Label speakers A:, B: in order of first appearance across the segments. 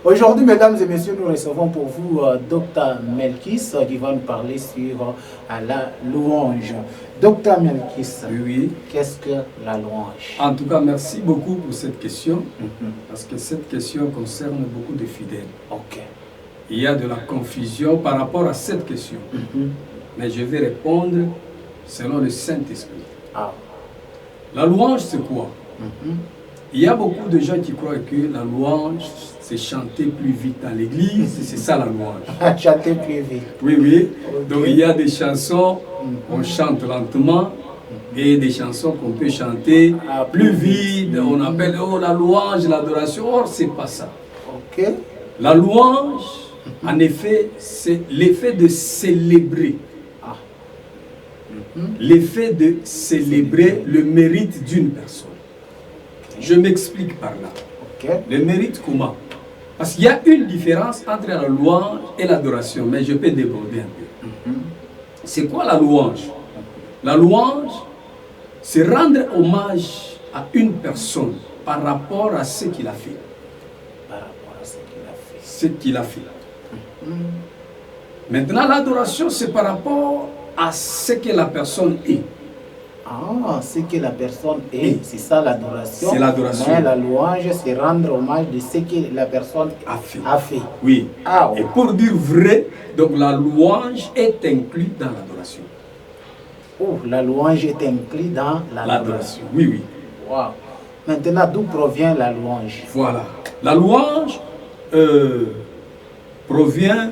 A: Aujourd'hui, mesdames et messieurs, nous recevons pour vous Dr Melkis qui va nous parler sur la louange. Dr Melkis,
B: oui.
A: Qu'est-ce que la louange?
B: En tout cas, merci beaucoup pour cette question, parce que cette question concerne beaucoup de fidèles.
A: Ok.
B: Il y a de la confusion par rapport à cette question, mais je vais répondre selon le Saint-Esprit.
A: Ah.
B: La louange, c'est quoi? Il y a beaucoup de gens qui croient que la louange, c'est chanter plus vite dans l'église, c'est ça la louange.
A: Chanter plus vite.
B: Oui, oui.
A: Okay.
B: Donc il y a des chansons qu'on chante lentement et des chansons qu'on peut chanter plus vite. On appelle la louange, l'adoration. Or, c'est pas ça.
A: Ok.
B: La louange, en effet, c'est l'effet de célébrer. L'effet de célébrer le mérite d'une personne. Je m'explique par là.
A: Okay.
B: Le mérite comment? Parce qu'il y a une différence entre la louange et l'adoration, mais je peux déborder un peu. C'est quoi la louange? La louange, c'est rendre hommage à une personne par rapport à ce qu'il a fait.
A: Par rapport à ce qu'il a fait.
B: Ce qu'il a fait. Maintenant, l'adoration, c'est par rapport à ce que la personne est.
A: Ah, ce que la personne est, c'est ça l'adoration.
B: C'est l'adoration.
A: Mais la louange, c'est rendre hommage de ce que la personne a fait.
B: Oui.
A: Ah,
B: et pour dire vrai, donc la louange est inclue dans l'adoration.
A: Oh, la louange est inclue dans l'adoration.
B: Oui, oui.
A: Wow. Maintenant, d'où provient la louange?
B: Voilà. La louange provient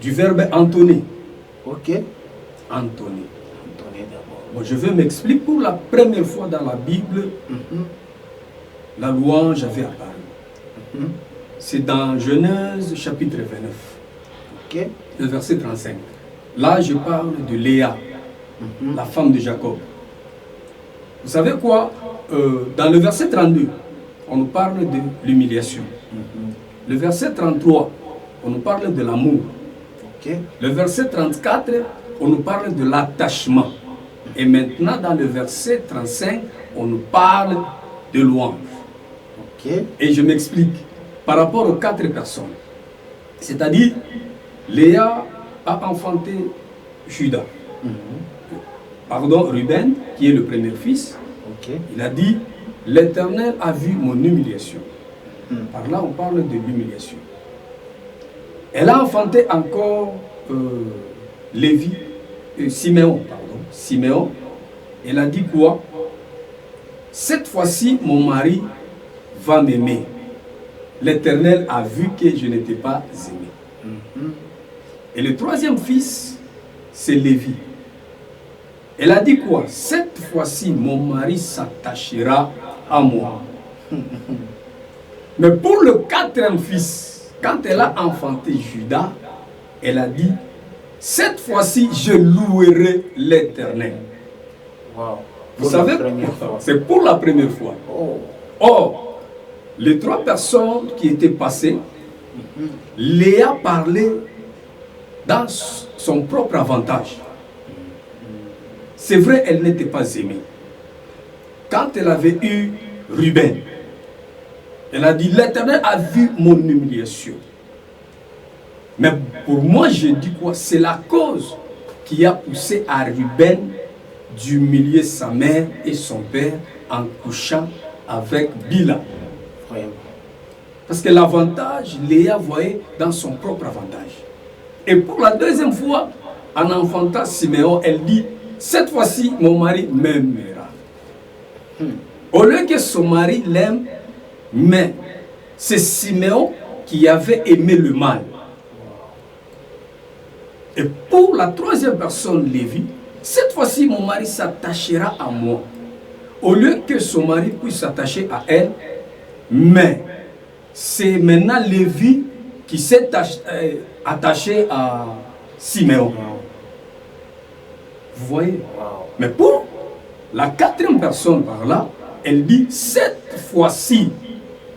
B: du verbe entonner.
A: Ok.
B: Entonner.
A: D'abord.
B: Bon, je vais m'expliquer. Pour la première fois dans la Bible, la louange avait apparu. C'est dans Genèse chapitre 29,
A: ok.
B: Le verset 35. Là, je parle de Léa, la femme de Jacob. Vous savez quoi? Dans le verset 32, on nous parle de l'humiliation. Le verset 33, on nous parle de l'amour.
A: Okay.
B: Le verset 34, on nous parle de l'attachement. Et maintenant, dans le verset 35, on nous parle de louange.
A: Okay.
B: Et je m'explique. Par rapport aux 4 personnes. C'est-à-dire, Léa a enfanté Judas. Pardon, Ruben, qui est le premier fils.
A: Okay.
B: Il a dit, l'Éternel a vu mon humiliation. Par là, on parle de l'humiliation. Elle a enfanté encore Siméon. Siméon. Elle a dit quoi? Cette fois-ci, mon mari va m'aimer. L'Éternel a vu que je n'étais pas aimé. Et le 3e fils, c'est Lévi. Elle a dit quoi? Cette fois-ci, mon mari s'attachera à moi. Mais pour le 4e fils, quand elle a enfanté Judas, elle a dit, cette fois-ci, je louerai l'Éternel.
A: Wow.
B: Vous savez, c'est pour la première fois.
A: Oh.
B: Or, les 3 personnes qui étaient passées, Léa parlait dans son propre avantage. C'est vrai, elle n'était pas aimée. Quand elle avait eu Ruben, elle a dit, l'Éternel a vu mon humiliation. Mais pour moi, je dis quoi? C'est la cause qui a poussé à Ruben d'humilier sa mère et son père en couchant avec Bila. Parce que l'avantage, Léa voyait dans son propre avantage. Et pour la 2e fois, en enfantant Siméon, elle dit, cette fois-ci, mon mari m'aimera. Au lieu que son mari l'aime, mais c'est Siméon qui avait aimé le mal. Et pour la 3e personne, Lévi, cette fois-ci, mon mari s'attachera à moi. Au lieu que son mari puisse s'attacher à elle, mais c'est maintenant Lévi qui s'est attaché à Siméon. Vous voyez? Mais pour la 4e personne par là, elle dit, cette fois-ci,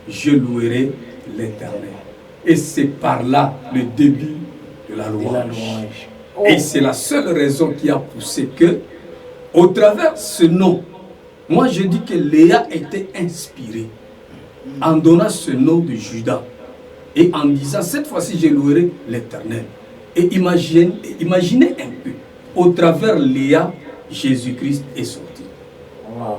B: je louerai l'Éternel. Et c'est par là le début de la louange. Oh. Et c'est la seule raison qui a poussé que, au travers de ce nom, moi je dis que Léa était inspirée en donnant ce nom de Judas. Et en disant, cette fois-ci, je louerai l'Éternel. Et imaginez un peu, au travers Léa, Jésus-Christ est sorti.
A: Wow.